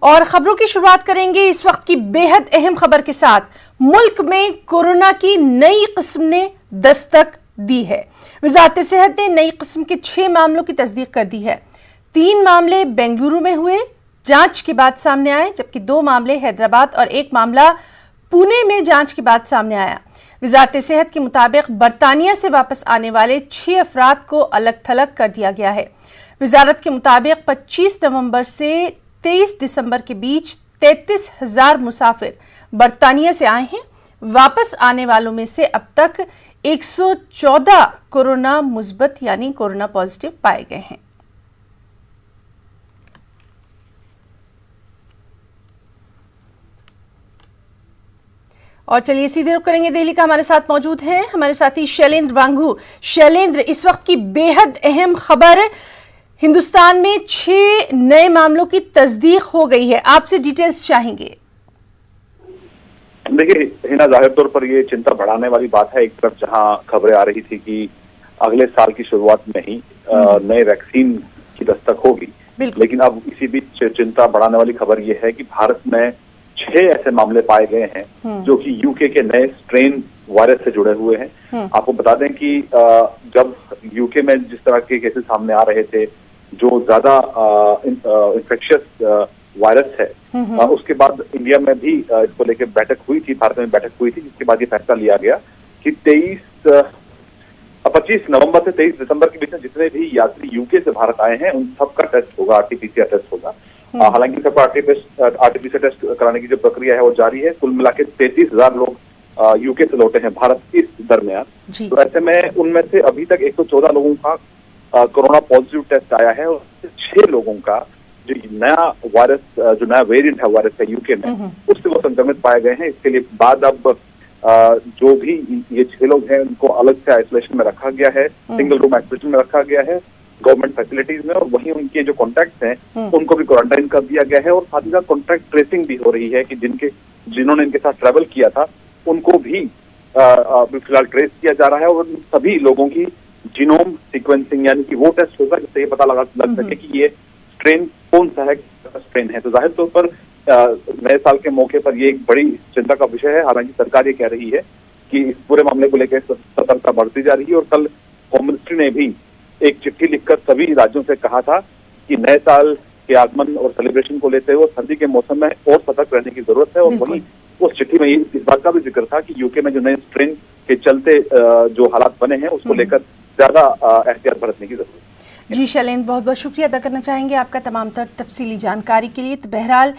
और खबरों की शुरुआत करेंगे इस वक्त की बेहद अहम खबर के साथ। मुल्क में कोरोना की नई किस्म ने दस्तक दी है। वजारत सेहत ने नई किस्म के 6 मामलों की तस्दीक कर दी है। 3 मामले बेंगलुरु में हुए, जांच के बाद सामने आए, जबकि 2 मामले हैदराबाद और 1 मामला पुणे में जांच के बाद सामने आया। वजारत सेहत के मुताबिक बरतानिया से वापस आने वाले 6 अफराद को अलग थलग कर दिया गया है। वजारत के मुताबिक 25 नवंबर से 23 दिसंबर के बीच 33,000 मुसाफिर बरतानिया से आए हैं। वापस आने वालों में से अब तक 114 कोरोना मुस्बत यानी कोरोना पॉजिटिव पाए गए हैं। और चलिए सीधे रुख करेंगे दिल्ली का। हमारे साथ मौजूद हैं हमारे साथी शैलेंद्र वांगू। शैलेंद्र, इस वक्त की बेहद अहम खबर, हिंदुस्तान में 6 नए मामलों की तस्दीक हो गई है, आपसे डिटेल्स चाहेंगे। देखिए हिना, जाहिर तौर पर ये चिंता बढ़ाने वाली बात है। एक तरफ जहां खबरें आ रही थी कि अगले साल की शुरुआत में ही नए वैक्सीन की दस्तक होगी, लेकिन अब इसी बीच चिंता बढ़ाने वाली खबर ये है कि भारत में 6 ऐसे मामले पाए गए हैं जो कि यूके के नए स्ट्रेन वायरस से जुड़े हुए हैं। आपको बता दें कि जब यूके में जिस तरह के केसेस सामने आ रहे थे, जो ज्यादा इन्फेक्शियस वायरस है, उसके बाद इंडिया में भी इसको लेकर बैठक हुई थी, भारत में बैठक हुई थी, जिसके बाद ये फैसला लिया गया कि 25 नवंबर से 23 दिसंबर के बीच में जितने भी यात्री यूके से भारत आए हैं उन सबका टेस्ट होगा, आरटीपीसीआर टेस्ट होगा। हालांकि सबका आरटीपीसीआर टेस्ट कराने की जो प्रक्रिया है वो जारी है। कुल मिला के 33,000 लोग यूके से लौटे हैं भारत इस दरमियान। तो ऐसे में उनमें से अभी तक 114 लोगों का कोरोना पॉजिटिव टेस्ट आया है और 6 लोगों का जो नया वायरस, जो नया वेरिएंट है वायरस है यूके में, उससे वो संक्रमित पाए गए हैं। इसके लिए बाद अब जो भी ये 6 लोग हैं उनको अलग से आइसोलेशन में रखा गया है, सिंगल रूम आइसोलेशन में रखा गया है गवर्नमेंट फैसिलिटीज में, और वहीं उनके जो कॉन्टैक्ट हैं उनको भी क्वारंटाइन कर दिया गया है। और साथ ही साथ कॉन्टैक्ट ट्रेसिंग भी हो रही है कि जिन्होंने इनके साथ ट्रैवल किया था उनको भी फिलहाल ट्रेस किया जा रहा है। और सभी लोगों की जीनोम सीक्वेंसिंग यानी कि वो टेस्ट होगा जिससे ये पता लग सके कि ये स्ट्रेन कौन सा है, स्ट्रेन है। तो जाहिर तौर पर नए साल के मौके पर ये एक बड़ी चिंता का विषय है। हालांकि सरकार ये कह रही है कि इस पूरे मामले को लेकर सतर्कता बढ़ती जा रही है। और कल होम मिनिस्ट्री ने भी एक चिट्ठी लिखकर सभी राज्यों से कहा था कि नए साल के आगमन और सेलिब्रेशन को लेते हुए सर्दी के मौसम में और सतर्क रहने की जरूरत है। और वहीं उस चिट्ठी में इस बात का भी जिक्र था कि यूके में जो नए स्ट्रेन के चलते जो हालात बने हैं उसको लेकर ज्यादा एहतियात बरतने की जरूरत है। जी शैलेंद्र, बहुत बहुत शुक्रिया अदा करना चाहेंगे आपका तमाम तफसीली जानकारी के लिए। तो बहरहाल